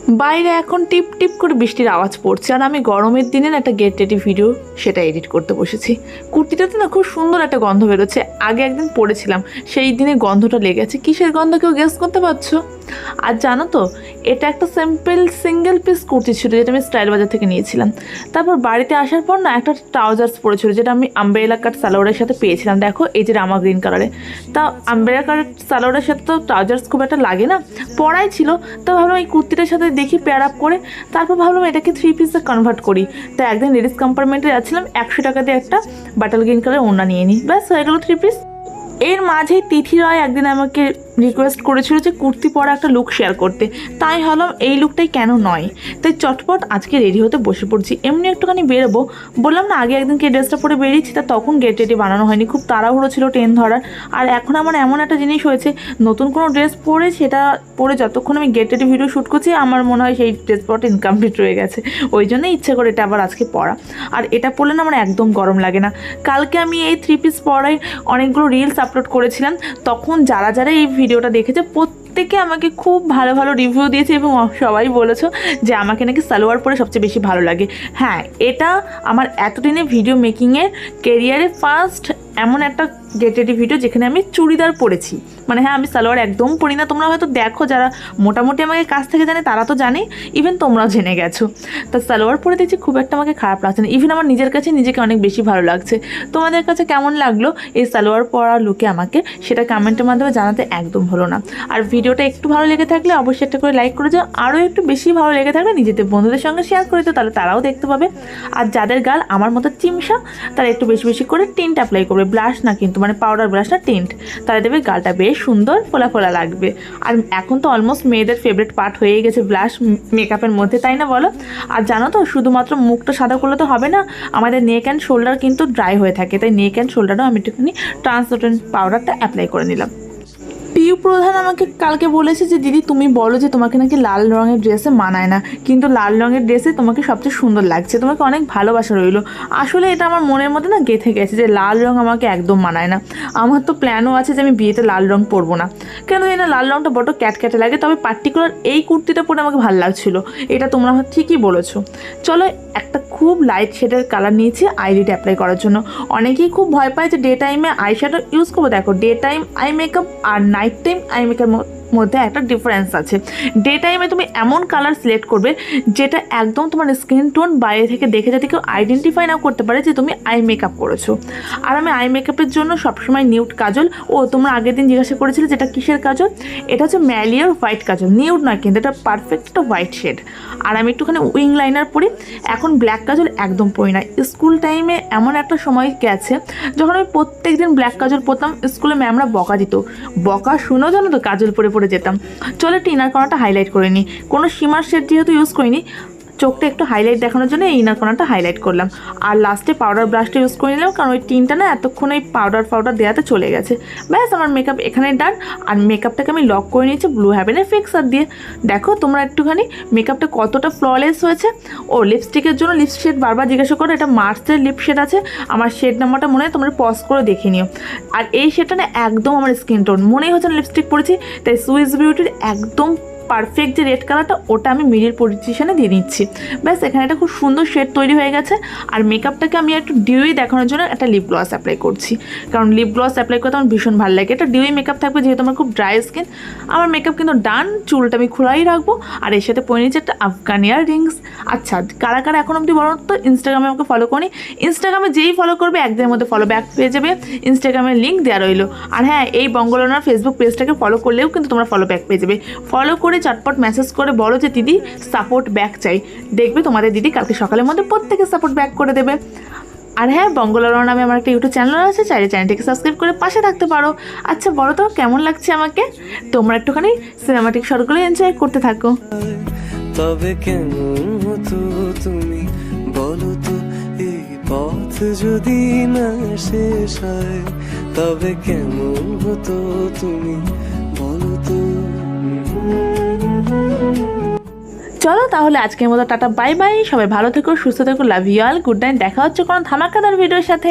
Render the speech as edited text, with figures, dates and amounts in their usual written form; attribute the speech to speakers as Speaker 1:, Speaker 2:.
Speaker 1: বাইরে এখন টিপ টিপ করে বৃষ্টির আওয়াজ পড়ছে, আর আমি গরমের দিনের একটা গেট রেডি ভিডিও সেটা এডিট করতে বসেছি। কুর্তিটাতে না খুব সুন্দর একটা গন্ধ বেরোচ্ছে। আগে একদিন পরেছিলাম, সেই দিনে গন্ধটা লেগেছে। কিসের গন্ধ কেউ গেস করতে পারছো? আর জানো তো, এটা একটা সিম্পল সিঙ্গেল পিস কুর্তি ছিল যেটা আমি স্টাইল বাজার থেকে নিয়েছিলাম। তারপর বাড়িতে আসার পর না একটা ট্রাউজার্স পরেছিল যেটা আমি আম্ব্রেলা কাট সালোয়ারের সাথে পেয়েছিলাম। দেখো এই যে রামা গ্রিন কালারে। তা আম্ব্রেলা কাট সালোয়ারের সাথে তো ট্রাউজার্স খুব একটা লাগে না, পরাই ছিল। তো ভাবলাম এই কুর্তিটার সাথে দেখি পেয়ার আপ করে, তারপর ভাবলাম এটাকে 3 পিসে কনভার্ট করি। তো একদিন লেডিস কম্পার্টমেন্টে যাচ্ছিলাম, 100 টাকা দিয়ে একটা বাটাল গ্রিন কালার ওড়না নিয়ে নিই, ব্যাস হয়ে গেল 3 পিস। এর মাঝেই তিথি রয় একদিন আমাকে রিকোয়েস্ট করেছিল যে কুর্তি পরা একটা লুক শেয়ার করতে। তাই ভাবলাম এই লুকটাই কেন নয়, তাই চটপট আজকে রেডি হতে বসে পড়ছি। এমনি একটুখানি বেরোবো, বললাম না আগে একদিনকে ড্রেসটা পরে বেরিয়েছি, তা তখন গেট রেডি বানানো হয়নি, খুব তাড়াহুড়ো ছিল ট্রেন ধরার। আর এখন আমার এমন একটা জিনিস হয়েছে, নতুন কোনো ড্রেস পরে সেটা পরে যতক্ষণ আমি গেট রেডি ভিডিও শ্যুট করছি আমার মনে হয় সেই ড্রেস পরাটা ইনকমপ্লিট রয়ে গেছে। ওই জন্যই ইচ্ছে করে এটা আবার আজকে পরা। আর এটা পরলে না আমার একদম গরম লাগে না। কালকে আমি এই 3 পিস পরায় অনেকগুলো রিলস আপলোড করেছিলাম, তখন যারা যারা এই ভিডিওটা দেখেছে প্রত্যেকে আমাকে খুব ভালো ভালো রিভিউ দিয়েছে এবং সবাই বলেছো যে আমাকে নাকি সালোয়ার পরে সবচেয়ে বেশি ভালো লাগে। হ্যাঁ, এটা আমার এতদিনে ভিডিও মেকিংয়ের কেরিয়ারে ফার্স্ট এমন একটা গেট রেডি ভিডিও যেখানে আমি চুড়িদার পরেছি। মানে হ্যাঁ, আমি সালোয়ার একদম পরি না। তোমরা হয়তো দেখো, যারা মোটামুটি আমাকে কাছ থেকে জানে তারা তো জানে, ইভেন তোমরাও জেনে গেছো। তা সালোয়ার পরে দেখছি খুব একটা আমাকে খারাপ লাগছে না, ইভেন আমার নিজের কাছে নিজেকে অনেক বেশি ভালো লাগছে। তোমাদের কাছে কেমন লাগলো এই সালোয়ার পরা লুকে আমাকে, সেটা কমেন্টের মাধ্যমে জানাতে একদম হলো না। আর ভিডিওটা একটু ভালো লেগে থাকলে অবশ্যই একটা করে লাইক করে যাও। আরও একটু বেশি ভালো লেগে থাকলে নিজেদের বন্ধুদের সঙ্গে শেয়ার করে দাও, তাহলে তারাও দেখতে পাবে। আর যাদের গাল আমার মতো চিমসা, তারা একটু বেশি বেশি করে টিন্ট অ্যাপ্লাই করবে, ব্লাশ না কিন্তু, মানে পাউডার ব্লাশ না, টিন্ট। তাহলে দেবে গালটা বেশ সুন্দর ফোলা ফোলা লাগবে। আর এখন তো অলমোস্ট মেয়েদের ফেভারিট পার্ট হয়ে গেছে ব্লাশ মেকআপের মধ্যে, তাই না বলো? আর জানো তো, শুধুমাত্র মুখটা সাদা করলে তো হবে না, আমাদের নেক অ্যান্ড শোল্ডার কিন্তু ড্রাই হয়ে থাকে, তাই নেক অ্যান্ড শোল্ডারও আমি একটুখানি ট্রান্সলুসেন্ট পাউডারটা অ্যাপ্লাই করে নিলাম। পিউ প্রধান আমাকে কালকে বলেছে যে দিদি তুমি বলো যে তোমাকে নাকি লাল রঙের ড্রেসে মানায় না, কিন্তু লাল রঙের ড্রেসে তোমাকে সবচেয়ে সুন্দর লাগছে, তোমাকে অনেক ভালোবাসা রইলো। আসলে এটা আমার মনের মধ্যে না গেঁথে গেছে যে লাল রঙ আমাকে একদম মানায় না। আমার তো প্ল্যানও আছে যে আমি বিয়েতে লাল রঙ পরবো না, কেন জানি না লাল রঙটা বড় ক্যাটক্যাটে লাগে। তবে পার্টিকুলার এই কুর্তিটা পরে আমাকে ভালো লাগছিলো, এটা তোমরা ঠিকই বলেছো। চলো, একটা খুব লাইট শেডের কালার নিয়েছি আইলিড অ্যাপ্লাই করার জন্য। অনেকেই খুব ভয় পায় যে ডে টাইমে আই শ্যাডো ইউজ করবো। দেখো, ডে টাইম আই মেকআপ আর নাইট টাইম আই মেকআপ মধ্যে একটা ডিফারেন্স আছে। ডে টাইমে তুমি এমন কালার সিলেক্ট করবে যেটা একদম তোমার স্কিন টোন বাইরে থেকে দেখে যাতে কেউ আইডেন্টিফাই না করতে পারে যে তুমি আই মেকআপ করেছো। আর আমি আই মেকআপের জন্য সবসময় নিউড কাজল, তোমরা আগের দিন জিজ্ঞাসা করেছিলে যেটা কিসের কাজল, এটা হচ্ছে ম্যালিয়ার হোয়াইট কাজল। নিউড নয় কিন্তু, এটা পারফেক্ট একটা হোয়াইট শেড। আর আমি একটুখানি উইং লাইনার পরি। এখন ব্ল্যাক কাজল একদম পরি না। স্কুল টাইমে এমন একটা সময় গেছে যখন আমি প্রত্যেক দিন ব্ল্যাক কাজল পরতাম, স্কুলে ম্যামরা বকা দিত, বকা শুনেও জানো তো কাজল পরে পরে যেতাম। চলো একটু ইনার কর্নারটা হাইলাইট করে নিই। কোনো শিমার শেড যেহেতু ইউজ করিনি, চোখটা একটু হাইলাইট দেখানোর জন্য এই ইনার কর্নারটা হাইলাইট করলাম। আর লাস্টে পাউডার ব্রাশটা ইউজ করে নিলাম, কারণ ওই টিনটা না এতক্ষণ এই পাউডার দেওয়াতে চলে গেছে। ব্যাস, আমার মেকআপ এখানে ডান। আর মেকআপটাকে আমি লক করে নিয়েছি ব্লু হ্যাভেনের ফিক্সার দিয়ে। দেখো তোমরা একটুখানি মেকআপটা কতটা ফ্ললেস হয়েছে। লিপস্টিকের জন্য লিপ শেড বারবার জিজ্ঞাসা করো, এটা মার্সের লিপ শেড আছে, আমার শেড নাম্বারটা মনে হয় তোমরা পজ করে দেখে নিও। আর এই শেডটা না একদম আমার স্কিন টোন, মনেই হচ্ছে না লিপস্টিক পরেছি। তাই সুইস বিউটির একদম পারফেক্ট যে রেড কালারটা, ওটা আমি মিডিল পজিশনে দিয়ে নিচ্ছি। ব্যাস, এখানে একটা খুব সুন্দর শেড তৈরি হয়ে গেছে। আর মেকআপটাকে আমি একটু ডিউই দেখানোর জন্য একটা লিপ গ্লস অ্যাপ্লাই করছি, কারণ লিপ গ্লস অ্যাপ্লাই করতে আমার ভীষণ ভালো লাগে। এটা ডিউই মেকআপ থাকবে যেহেতু আমার খুব ড্রাই স্কিন। আমার মেকআপ কিন্তু ডান, চুলটা আমি খোলাই রাখবো। আর এর সাথে পরে নিচ্ছি একটা আফগান ইয়ার রিংস। আচ্ছা, কারা কারা এখন অবধি বলো তো ইনস্টাগ্রামে আমাকে ফলো করি? ইনস্টাগ্রামে যেই ফলো করবে একদিনের মধ্যে ফলো ব্যাক পেয়ে যাবে, ইনস্টাগ্রামের লিঙ্ক দেওয়া রইলো। আর হ্যাঁ, এই বঙ্গলনার ফেসবুক পেজটাকে ফলো করলেও কিন্তু তোমরা ফলো ব্যাক পেয়ে যাবে। ফলো করে চটপট মেসেজ করে বলো যে দিদি সাপোর্ট ব্যাক চাই, দেখবে তোমাদের দিদি কালকে সকালের মধ্যে প্রত্যেকে সাপোর্ট ব্যাক করে দেবে। আর হ্যাঁ, বঙ্গলনা নামে আমার একটা ইউটিউব চ্যানেল আছে, চাইলে চ্যানেলটিকে সাবস্ক্রাইব করে পাশে থাকতে পারো। আচ্ছা বলো তো কেমন লাগছে আমাকে? তোমরা একটুখানি সিনেমাটিক শটগুলো এনজয় করতে থাকো।
Speaker 2: তবে কেমন হতো তুমি বলো তো, এই পথ যদি না শেষ হয়, তবে কেমন হতো তুমি বলো তো।
Speaker 1: চলো তাহলে আজকের মতো টাটা, বাই বাই। সবাই ভালো থেকো, সুস্থ থেকো, love you all, good night. দেখা হচ্ছে কোনো ধামাকাদার ভিডিওর সাথে।